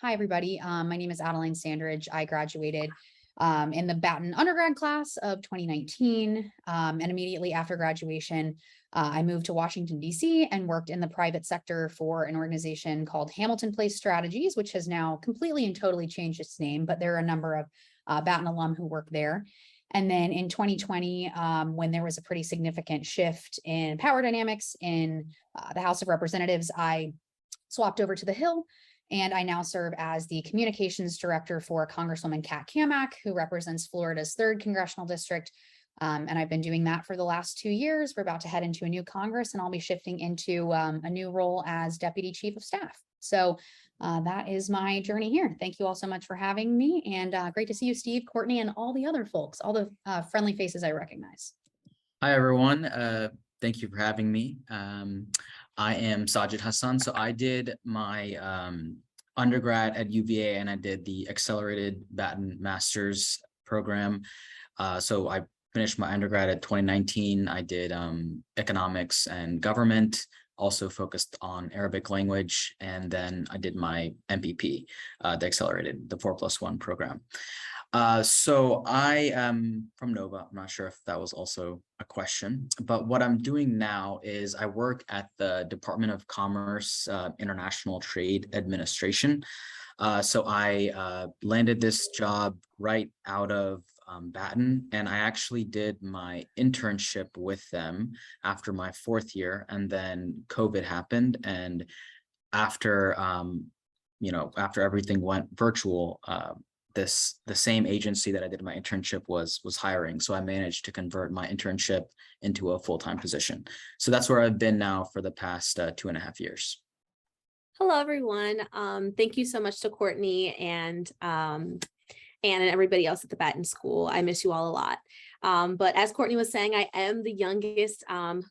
Hi, everybody. My name is Adeline Sandridge. I graduated in the Batten undergrad class of 2019. And immediately after graduation, I moved to Washington, D.C. and worked in the private sector for an organization called Hamilton Place Strategies, which has now completely and totally changed its name, but there are a number of Batten alum who work there. And then in 2020, when there was a pretty significant shift in power dynamics in the House of Representatives, I swapped over to the Hill, and I now serve as the communications director for Congresswoman Kat Cammack, who represents Florida's 3rd congressional district. And I've been doing that for the last 2 years. We're about to head into a new Congress, and I'll be shifting into a new role as Deputy Chief of Staff. So that is my journey here. Thank you all so much for having me, and great to see you, Steve, Courtney, and all the other folks, all the friendly faces I recognize. Hi, everyone. Thank you for having me. I am Sajid Hassan. So I did my undergrad at UVA, and I did the accelerated Batten master's program. So I finished my undergrad at 2019. I did economics and government, also focused on Arabic language. And then I did my MPP, the accelerated, the 4+1 program. So I am from Nova. I'm not sure if that was also a question, but what I'm doing now is I work at the Department of Commerce, International Trade Administration. So I landed this job right out of Batten, and I actually did my internship with them after my 4th year, and then COVID happened. And after, after everything went virtual, the same agency that I did my internship was hiring. So I managed to convert my internship into a full-time position. So that's where I've been now for the past 2.5 years. Hello, everyone. Thank you so much to Courtney and everybody else at the Batten School. I miss you all a lot. But as Courtney was saying, I am the youngest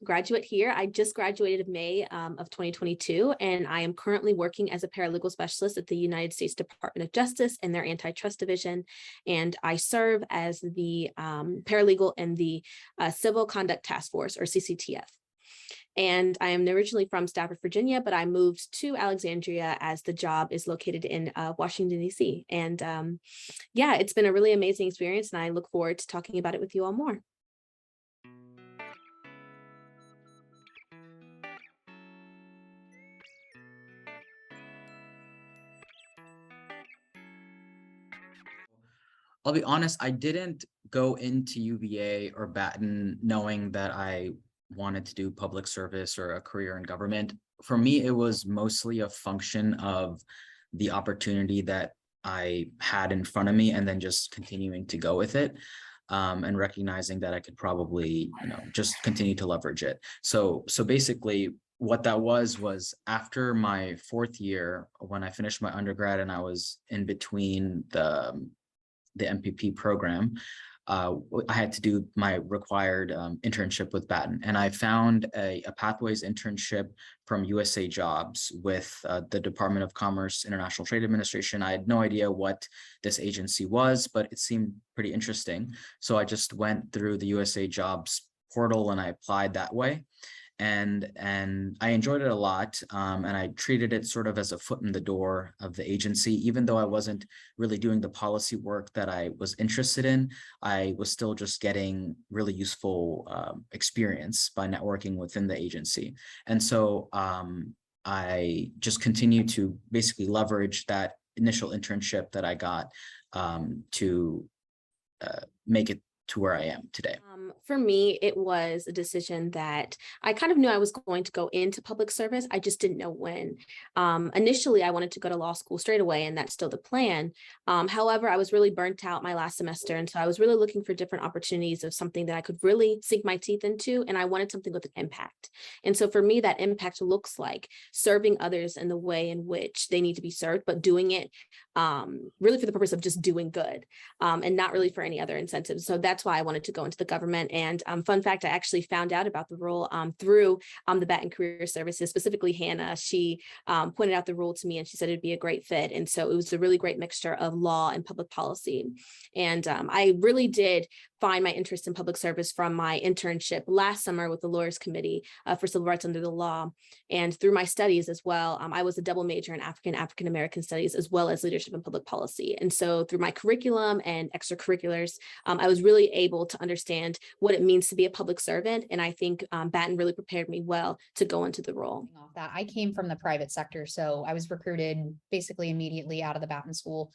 graduate here. I just graduated in May of 2022, and I am currently working as a paralegal specialist at the United States Department of Justice in their antitrust division. And I serve as the paralegal in the Civil Conduct Task Force, or CCTF. And I am originally from Stafford, Virginia, but I moved to Alexandria as the job is located in Washington, D.C. And yeah, it's been a really amazing experience, and I look forward to talking about it with you all more. I'll be honest, I didn't go into UVA or Batten knowing that I wanted to do public service or a career in government. For me, it was mostly a function of the opportunity that I had in front of me, and then just continuing to go with it, and recognizing that I could probably, just continue to leverage it. So basically what that was after my 4th year, when I finished my undergrad and I was in between the MPP program, I had to do my required internship with Batten, and I found a Pathways internship from USA Jobs with the Department of Commerce, International Trade Administration. I had no idea what this agency was, but it seemed pretty interesting. So I just went through the USA Jobs portal and I applied that way. And I enjoyed it a lot, and I treated it sort of as a foot in the door of the agency. Even though I wasn't really doing the policy work that I was interested in, I was still just getting really useful experience by networking within the agency. And so I just continued to basically leverage that initial internship that I got to make it to where I am today. For me, it was a decision that I kind of knew I was going to go into public service. I just didn't know when. Initially, I wanted to go to law school straight away, and that's still the plan. However, I was really burnt out my last semester, and so I was really looking for different opportunities of something that I could really sink my teeth into, and I wanted something with an impact. And so for me, that impact looks like serving others in the way in which they need to be served, but doing it really for the purpose of just doing good, and not really for any other incentives. So that's why I wanted to go into the government. And fun fact, I actually found out about the role through the Batten Career Services, specifically Hannah. She pointed out the role to me, and she said it'd be a great fit. And so it was a really great mixture of law and public policy. And I really did find my interest in public service from my internship last summer with the Lawyers Committee for Civil Rights Under the Law. And through my studies as well, I was a double major in African American studies, as well as leadership and public policy. And so through my curriculum and extracurriculars, I was really able to understand what it means to be a public servant. And I think Batten really prepared me well to go into the role. Off that, I came from the private sector, so I was recruited basically immediately out of the Batten School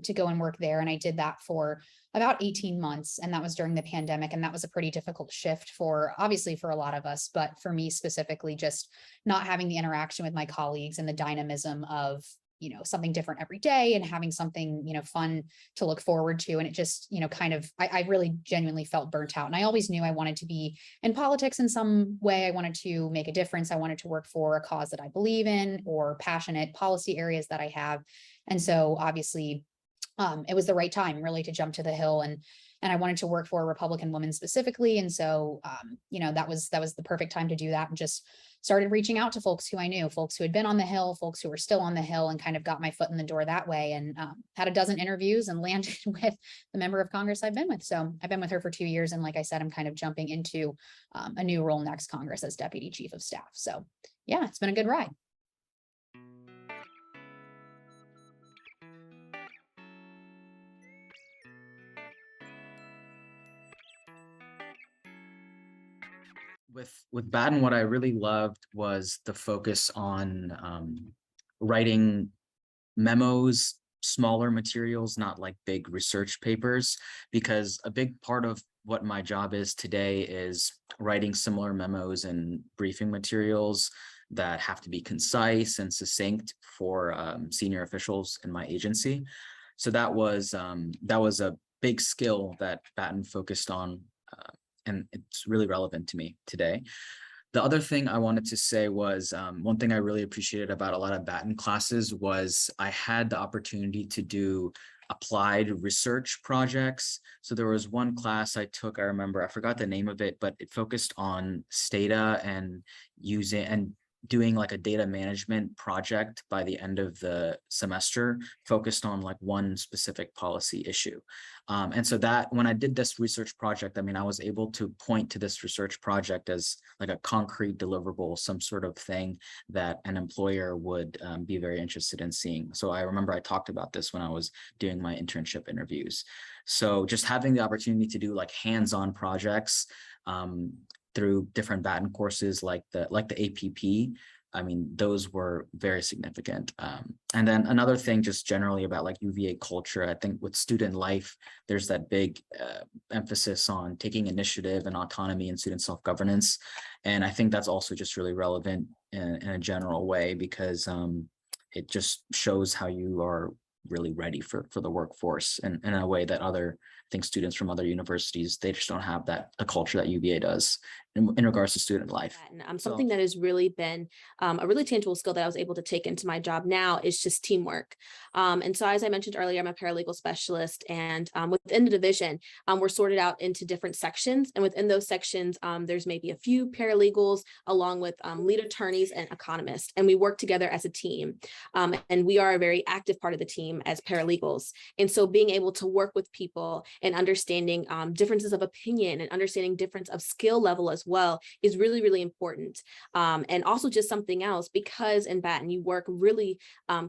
to go and work there. And I did that for about 18 months. And that was during the pandemic. And that was a pretty difficult shift obviously for a lot of us, but for me specifically, just not having the interaction with my colleagues and the dynamism of, something different every day and having something, fun to look forward to. And it just, I really genuinely felt burnt out. And I always knew I wanted to be in politics in some way. I wanted to make a difference. I wanted to work for a cause that I believe in or passionate policy areas that I have. And so obviously it was the right time really to jump to the Hill, and I wanted to work for a Republican woman specifically. And so, that was the perfect time to do that, and just started reaching out to folks who I knew, folks who had been on the Hill, folks who were still on the Hill, and kind of got my foot in the door that way, and had a dozen interviews and landed with the member of Congress I've been with. So I've been with her for 2 years. And like I said, I'm kind of jumping into a new role next Congress as Deputy Chief of Staff. So yeah, it's been a good ride. With Batten, what I really loved was the focus on writing memos, smaller materials, not like big research papers, because a big part of what my job is today is writing similar memos and briefing materials that have to be concise and succinct for senior officials in my agency. So that was a big skill that Batten focused on, and it's really relevant to me today. The other thing I wanted to say was one thing I really appreciated about a lot of Batten classes was I had the opportunity to do applied research projects. So there was one class I took, I remember, I forgot the name of it, but it focused on Stata and doing like a data management project by the end of the semester, focused on like one specific policy issue. And so that when I did this research project, I was able to point to this research project as like a concrete deliverable, some sort of thing that an employer would be very interested in seeing. So I remember I talked about this when I was doing my internship interviews. So just having the opportunity to do like hands-on projects through different Batten courses like the APP, those were very significant. And then another thing just generally about like UVA culture, I think with student life, there's that big emphasis on taking initiative and autonomy and student self-governance. And I think that's also just really relevant in a general way, because it just shows how you are really ready for the workforce in a way that students from other universities, they just don't have the culture that UVA does in regards to student life. And something that has really been a really tangible skill that I was able to take into my job now is just teamwork. And so as I mentioned earlier, I'm a paralegal specialist, and within the division, we're sorted out into different sections. And within those sections, there's maybe a few paralegals along with lead attorneys and economists, and we work together as a team. And we are a very active part of the team as paralegals. And so being able to work with people and understanding differences of opinion and understanding difference of skill level as well is really, really important. And also just something else, because in Batten, you work really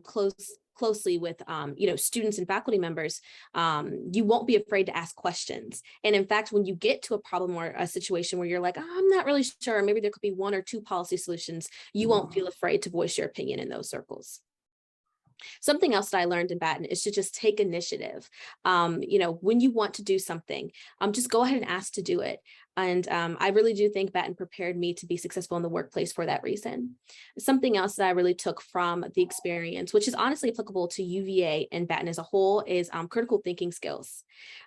closely with students and faculty members, you won't be afraid to ask questions. And in fact, when you get to a problem or a situation where you're like, oh, I'm not really sure, maybe there could be one or two policy solutions, you won't feel afraid to voice your opinion in those circles. Something else that I learned in Batten is to just take initiative. When you want to do something, just go ahead and ask to do it. And I really do think Batten prepared me to be successful in the workplace for that reason. Something else that I really took from the experience, which is honestly applicable to UVA and Batten as a whole, is critical thinking skills.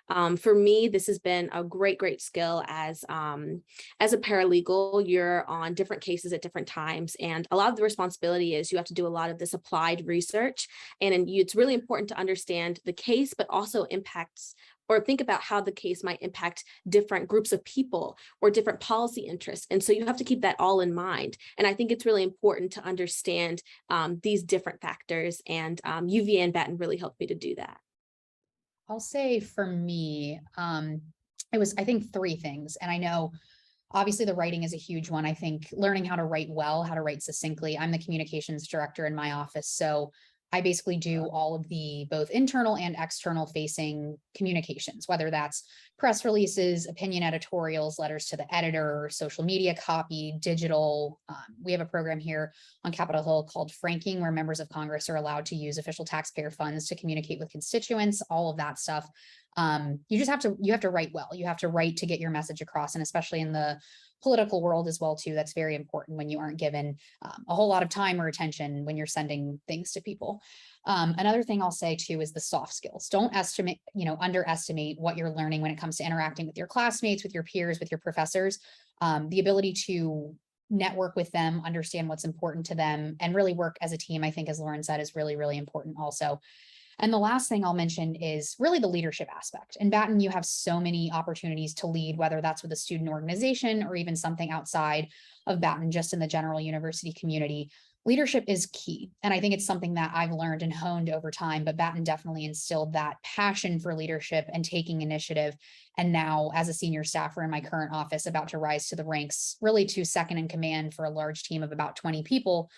For me, this has been a great skill as a paralegal. You're on different cases at different times, and a lot of the responsibility is you have to do a lot of this applied research, and it's really important to understand the case, but also impacts or think about how the case might impact different groups of people or different policy interests. And so you have to keep that all in mind. And I think it's really important to understand these different factors, and UVA and Batten really helped me to do that. I'll say for me, it was, I think, three things. And I know obviously the writing is a huge one. I think learning how to write well, how to write succinctly. I'm the communications director in my office. So I basically do all of the both internal and external facing communications, whether that's press releases, opinion editorials, letters to the editor, social media copy, digital. We have a program here on Capitol Hill called Franking, where members of Congress are allowed to use official taxpayer funds to communicate with constituents, all of that stuff. You just have to write well. You have to write to get your message across, and especially in the political world as well too, that's very important when you aren't given a whole lot of time or attention when you're sending things to people. Another thing I'll say too is the soft skills. Don't underestimate what you're learning when it comes to interacting with your classmates, with your peers, with your professors. The ability to network with them, understand what's important to them, and really work as a team, I think, as Lauren said, is really, really important also. And the last thing I'll mention is really the leadership aspect. In Batten, you have so many opportunities to lead, whether that's with a student organization or even something outside of Batten, just in the general university community. Leadership is key. And I think it's something that I've learned and honed over time, but Batten definitely instilled that passion for leadership and taking initiative. And now, as a senior staffer in my current office, about to rise to the ranks, really to second in command for a large team of about 20 people,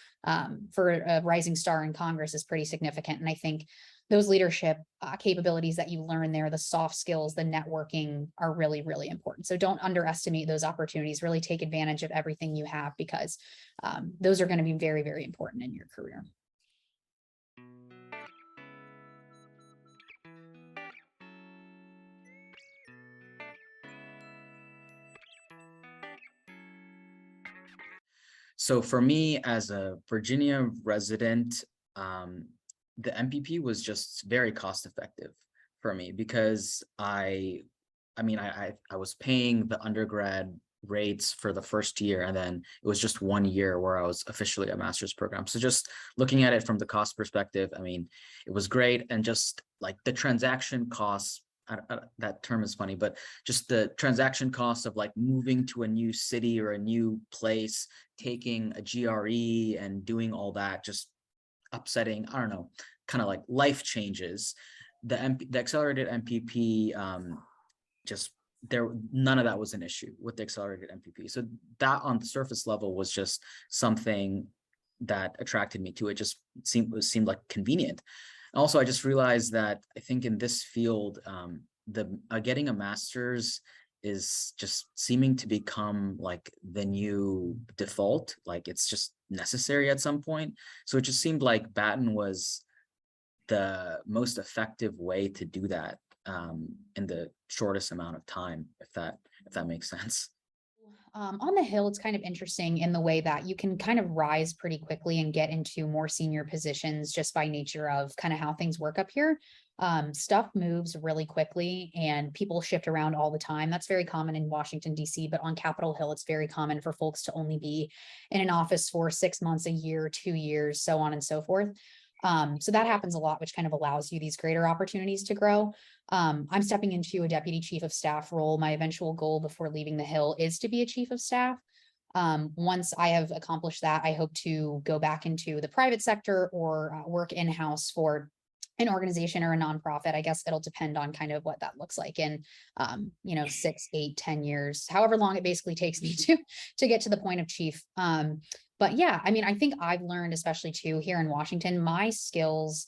for a rising star in Congress is pretty significant. And I think those leadership capabilities that you learn there, the soft skills, the networking are really, really important. So don't underestimate those opportunities. Really take advantage of everything you have, because those are going to be very, very important in your career. So for me, as a Virginia resident, the MPP was just very cost effective for me, because I was paying the undergrad rates for the first year, and then it was just 1 year where I was officially a master's program. So just looking at it from the cost perspective, I mean, it was great. And just like the transaction costs, that term is funny, but just the transaction costs of like moving to a new city or a new place, taking a GRE and doing all that, just upsetting, I don't know, kind of like life changes. The accelerated MPP, none of that was an issue with the accelerated MPP. So that on the surface level was just something that attracted me to it. Just seemed like convenient. Also, I just realized that I think in this field, getting a master's is just seeming to become like the new default. Like it's just necessary at some point. So it just seemed like Batten was the most effective way to do that in the shortest amount of time, if that makes sense. On the Hill, it's kind of interesting in the way that you can kind of rise pretty quickly and get into more senior positions just by nature of kind of how things work up here. Stuff moves really quickly and people shift around all the time. That's very common in Washington, D.C., but on Capitol Hill, it's very common for folks to only be in an office for 6 months, a year, 2 years, so on and so forth. So that happens a lot, which kind of allows you these greater opportunities to grow. I'm stepping into a deputy chief of staff role. My eventual goal before leaving the Hill is to be a chief of staff. Once I have accomplished that, I hope to go back into the private sector or work in-house for an organization or a nonprofit. I guess it'll depend on kind of what that looks like in, 6, 8, 10 years, however long it basically takes me to get to the point of chief. But yeah, I mean, I think I've learned, especially too here in Washington, my skills,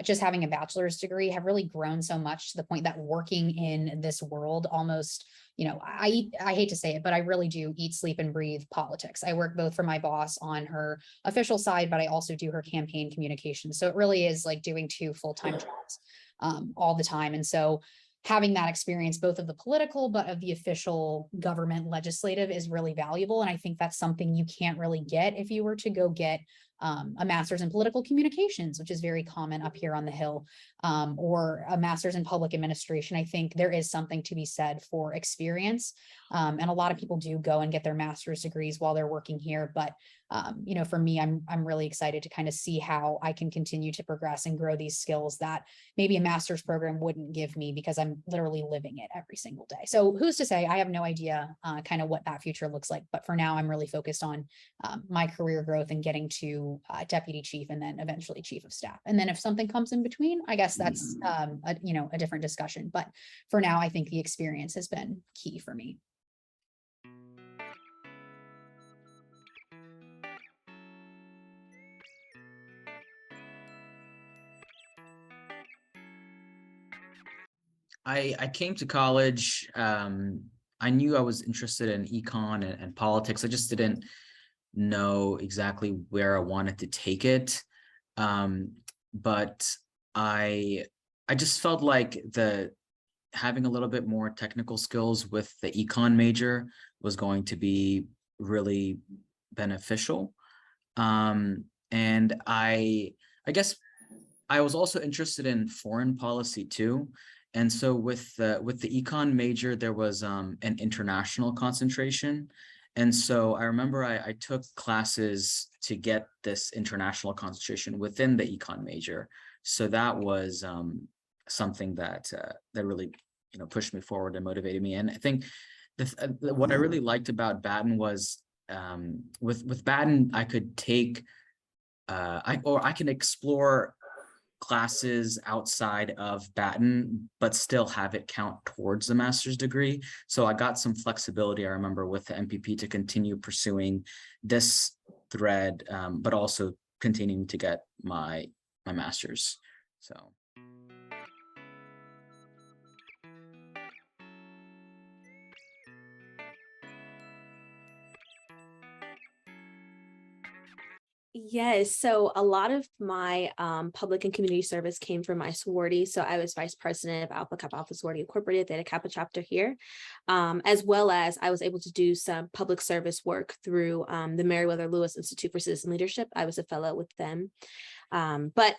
just having a bachelor's degree, have really grown so much to the point that working in this world almost, I hate to say it, but I really do eat, sleep, and breathe politics. I work both for my boss on her official side, but I also do her campaign communication. So it really is like doing 2 full-time jobs all the time. And so having that experience, both of the political, but of the official government legislative, is really valuable. And I think that's something you can't really get if you were to go get a master's in political communications, which is very common up here on the Hill, or a master's in public administration. I think there is something to be said for experience. And a lot of people do go and get their master's degrees while they're working here. But for me, I'm really excited to kind of see how I can continue to progress and grow these skills that maybe a master's program wouldn't give me, because I'm literally living it every single day. So who's to say? I have no idea kind of what that future looks like. But for now, I'm really focused on my career growth and getting to deputy chief and then eventually chief of staff. And then if something comes in between, I guess that's a different discussion. But for now, I think the experience has been key for me. I came to college. I knew I was interested in econ and politics. I just didn't know exactly where I wanted to take it. But I just felt like having a little bit more technical skills with the econ major was going to be really beneficial. And I guess I was also interested in foreign policy too. And so with the econ major, there was an international concentration. And so I remember I took classes to get this international concentration within the econ major. So that was something that really pushed me forward and motivated me. And I think what I really liked about Batten was with Batten, I could take I can explore classes outside of Batten, but still have it count towards the master's degree. So I got some flexibility, I remember, with the MPP to continue pursuing this thread, but also continuing to get my master's. So. Yes, so a lot of my public and community service came from my sorority. So I was vice president of Alpha Kappa Alpha Sorority Incorporated, Theta Kappa chapter here, as well as I was able to do some public service work through the Meriwether Lewis Institute for Citizen Leadership. I was a fellow with them. But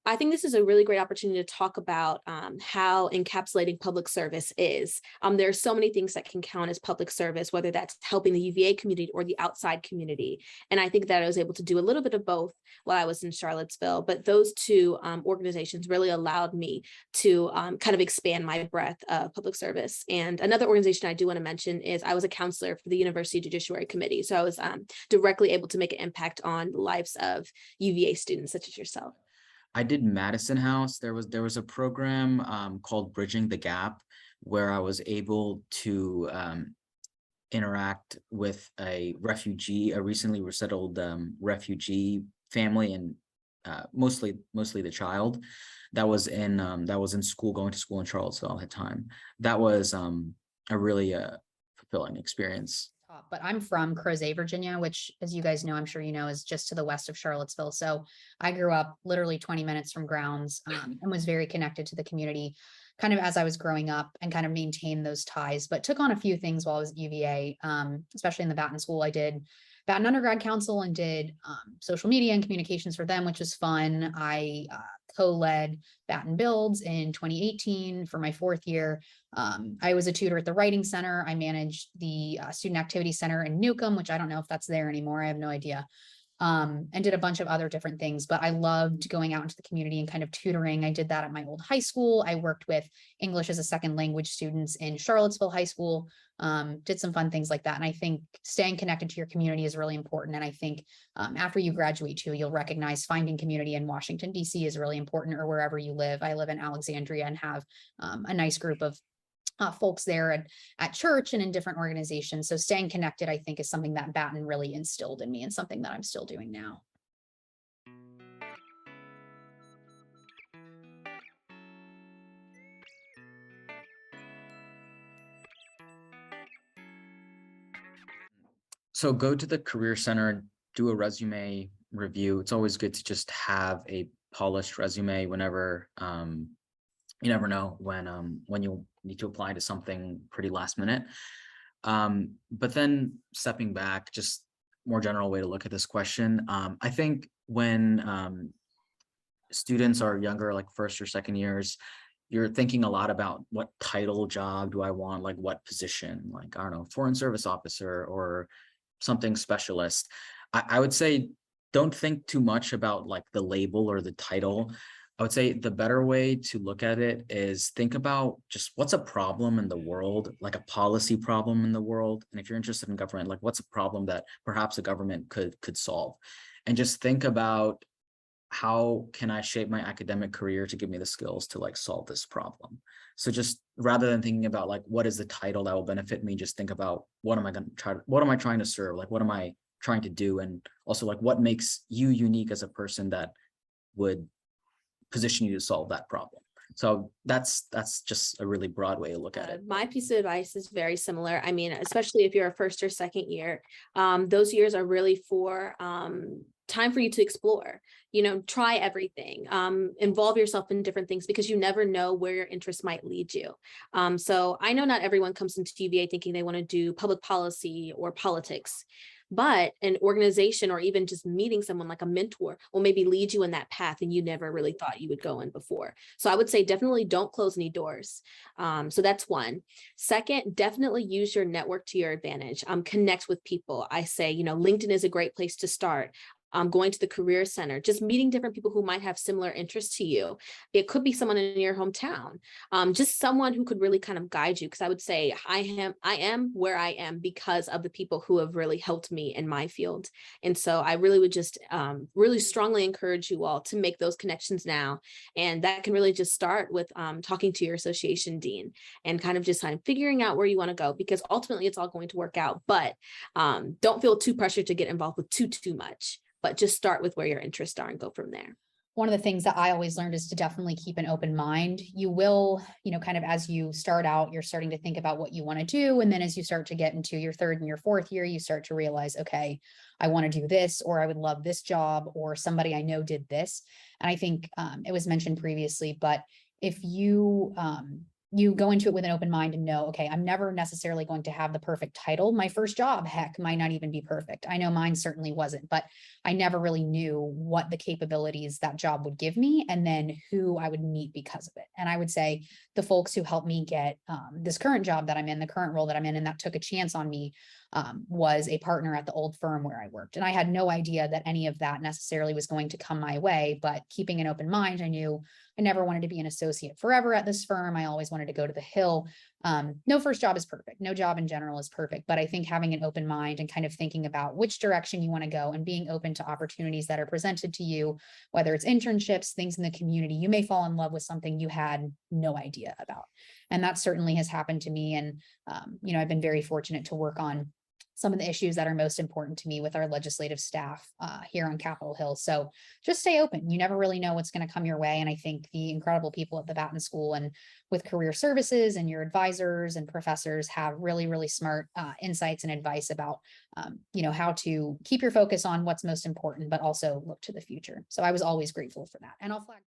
I think this is a really great opportunity to talk about how encapsulating public service is. There are so many things that can count as public service, whether that's helping the UVA community or the outside community. And I think that I was able to do a little bit of both while I was in Charlottesville, but those two organizations really allowed me to kind of expand my breadth of public service. And another organization I do want to mention is I was a counselor for the University Judiciary Committee. So I was directly able to make an impact on the lives of UVA students such as yourself. I did Madison House. There was a program called Bridging the Gap, where I was able to interact with a recently resettled refugee family, and mostly the child that was in school, going to school in Charlottesville at the time. That was a really fulfilling experience. But I'm from Crozet, Virginia, which, as you guys know, I'm sure you know, is just to the west of Charlottesville. So I grew up literally 20 minutes from grounds and was very connected to the community kind of as I was growing up, and kind of maintained those ties, but took on a few things while I was at UVA, especially in the Batten School. I did Batten Undergrad Council and did social media and communications for them, which was fun. I co-led Batten Builds in 2018 for my 4th year. I was a tutor at the Writing Center. I managed the Student Activity Center in Newcomb, which I don't know if that's there anymore. I have no idea. And did a bunch of other different things, but I loved going out into the community and kind of tutoring. I did that at my old high school. I worked with English as a second language students in Charlottesville High School, did some fun things like that. And I think staying connected to your community is really important. And I think after you graduate too, you'll recognize finding community in Washington, D.C. is really important, or wherever you live. I live in Alexandria and have a nice group of folks there at church and in different organizations. So staying connected, I think, is something that Batten really instilled in me, and something that I'm still doing now. So go to the Career Center, do a resume review. It's always good to just have a polished resume whenever you never know when you'll need to apply to something pretty last minute. But then stepping back, just more general way to look at this question. I think when students are younger, like 1st or 2nd years, you're thinking a lot about what title job do I want, like what position, like, I don't know, foreign service officer or something specialist. I would say don't think too much about like the label or the title. I would say the better way to look at it is think about just what's a problem in the world, like a policy problem in the world. And if you're interested in government, like what's a problem that perhaps a government could solve? and just think about how can I shape my academic career to give me the skills to like solve this problem. So just rather than thinking about like, what is the title that will benefit me, just think about what am I trying to serve? Like, what am I trying to do? And also like, what makes you unique as a person that would position you to solve that problem? So that's just a really broad way to look at it. My piece of advice is very similar. I mean, especially if you're a first or second year, those years are really for time for you to explore, try everything, involve yourself in different things, because you never know where your interests might lead you. So I know not everyone comes into UVA thinking they want to do public policy or politics, but an organization or even just meeting someone like a mentor will maybe lead you in that path and you never really thought you would go in before. So I would say definitely don't close any doors. So that's one. Second, definitely use your network to your advantage. Connect with people. I say, LinkedIn is a great place to start. Going to the career center, just meeting different people who might have similar interests to you. It could be someone in your hometown, just someone who could really kind of guide you. Because I would say I am where I am because of the people who have really helped me in my field. And so I really would just really strongly encourage you all to make those connections now. And that can really just start with talking to your association dean and kind of just figuring out where you want to go, because ultimately it's all going to work out. But don't feel too pressured to get involved with too much. But just start with where your interests are and go from there. One of the things that I always learned is to definitely keep an open mind. You will, kind of as you start out, you're starting to think about what you want to do. And then as you start to get into your third and your fourth year, you start to realize, okay, I want to do this, or I would love this job, or somebody I know did this. And I think it was mentioned previously, but if you go into it with an open mind and know, okay, I'm never necessarily going to have the perfect title. My first job, heck, might not even be perfect. I know mine certainly wasn't, but I never really knew what the capabilities that job would give me and then who I would meet because of it. And I would say the folks who helped me get this current job that I'm in, the current role that I'm in, and that took a chance on me, was a partner at the old firm where I worked. And I had no idea that any of that necessarily was going to come my way, but keeping an open mind, I knew I never wanted to be an associate forever at this firm. I always wanted to go to the Hill. No first job is perfect. No job in general is perfect, but I think having an open mind and kind of thinking about which direction you want to go and being open to opportunities that are presented to you, whether it's internships, things in the community, you may fall in love with something you had no idea about. And that certainly has happened to me. And, I've been very fortunate to work on some of the issues that are most important to me with our legislative staff here on Capitol Hill. So just stay open. You never really know what's going to come your way. And I think the incredible people at the Batten School and with career services and your advisors and professors have really, really smart insights and advice about, how to keep your focus on what's most important, but also look to the future. So I was always grateful for that. And I'll flag.